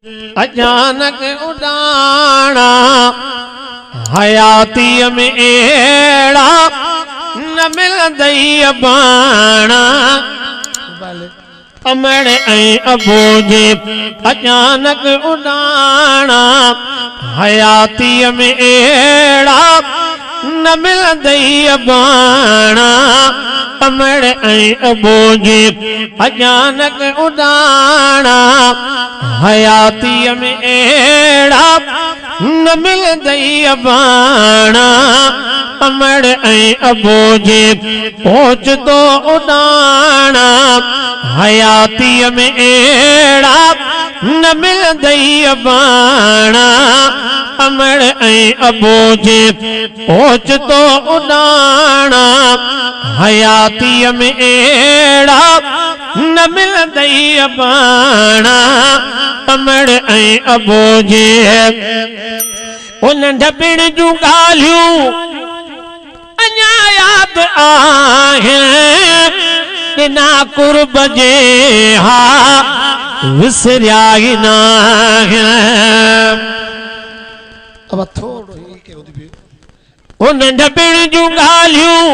अचानक उड़ाना हयाती में एड़ा न मिलंदई अबाना अमड़े ऐं अबो जे अचानक उड़ाना हयाती में एड़ा न मिलंदई अबाना अमड़े ऐं अबो जे अचानक उड़ाना हयाती में एड़ा न मिलंदई अबाना अमड़ ऐं अबो जे पहुच तो उड़ाना हयाती में एड़ा न मिलंदई अबाना अमड़ ऐं अबो जे पहुच तो उड़ाना हयाती में एड़ा न मिलंदई अबाना अमड़ ऐं अबो जे उन ढपिण जूं ॻाल्हियूं अञा यादि आहिनि ना कुर्ब जे हा विसरिया ई न अब थोड़ो ही के उदी उन ढपिण जूं ॻाल्हियूं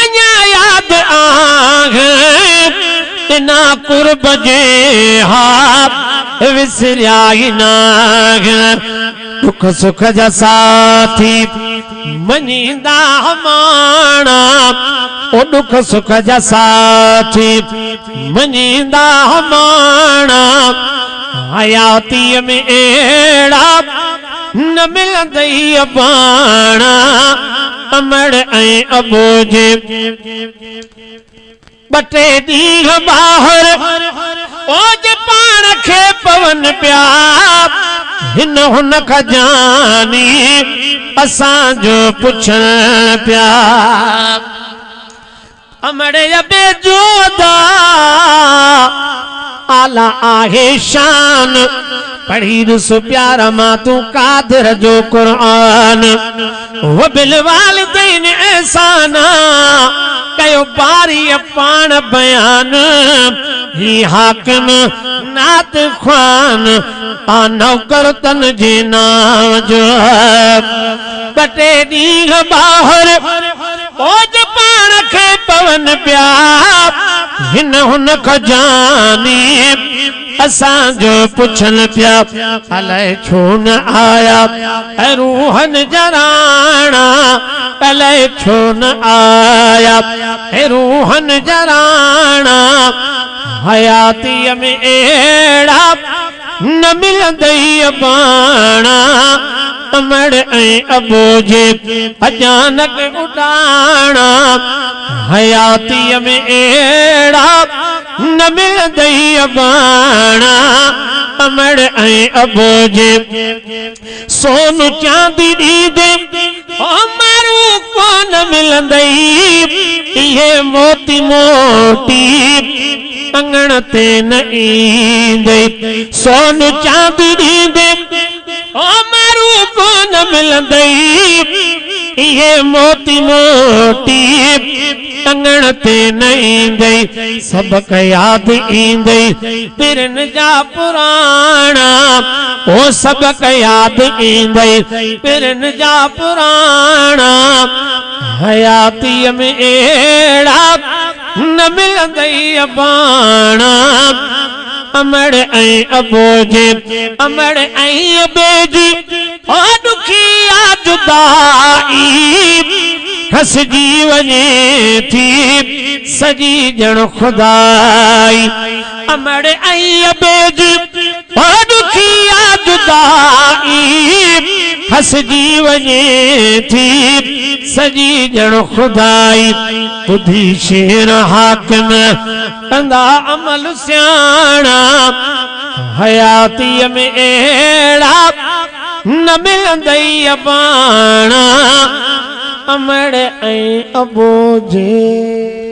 अञा यादि आहिनि ना कुर्ब जे हा विसरिया ई न दुख सुख जा साथी मनींदा हमाना ओ दुख सुख जा साथी मनींदा हमाना हयाती में एड़ा न मिलंदई अबाना अमड़ ऐं अबो जे बटे ॾींहं ॿाहिर ओज पाण खे पवन पिया हिन हुन खजानी असांजो पुछण पिया अमड़े अबे जोदा आला आहे शान पढ़ी ॾिसो प्यारा मां तूं कादिर जो क़ुरान वो बिल वालिदैन एहसाना कयो बारी पाण बयान ही हाकिम नात ख़्वान आ नौकर तन जे नाम जो बटे ॾींहं ॿाहिर ओज पाण खे पवन पिया हिन हुन खजानी असांजो पुछन पिया अलाए छो न आया रूहन जराना अलाए छो न आया रूहन जराना हयाती में एड़ा न मिलंदई अबाना अमड़ ऐं अबो जे अचानक उड़ाना हयाती में एड़ा न मिलंदई अबाना अमड़ ऐं अबो जे सोन चांदी ॾींदे मारू कोन मिलंदई इहे मोती मोटी अंगण ते न ईंदई सोन चांदी ॾींदे मारू कोन मिलंदई इहे मोती मोटी अंगण ते न ईंदई सबक यादि ईंदई पिरन जा पुराणा ओ सबक यादि ईंदई पिरन जा पुराणा हयाती में एड़ा न मिलंदई अबाना अमड़ ऐं अबो जे अमड़ ऐं अबे जी ओ दुखिया जुदाई हसजी वञे थी सजी ॼण खुदाई अमड़ ऐं अबे जी ओ दुखिया जुदाई हसजी वञे थी सजी ॼण खुदाई ॿुधी शेर हाकिम कंदा अमल सियाणा हयाती में एड़ा न मिलंदई अबाना अमड़ ऐं अबो जे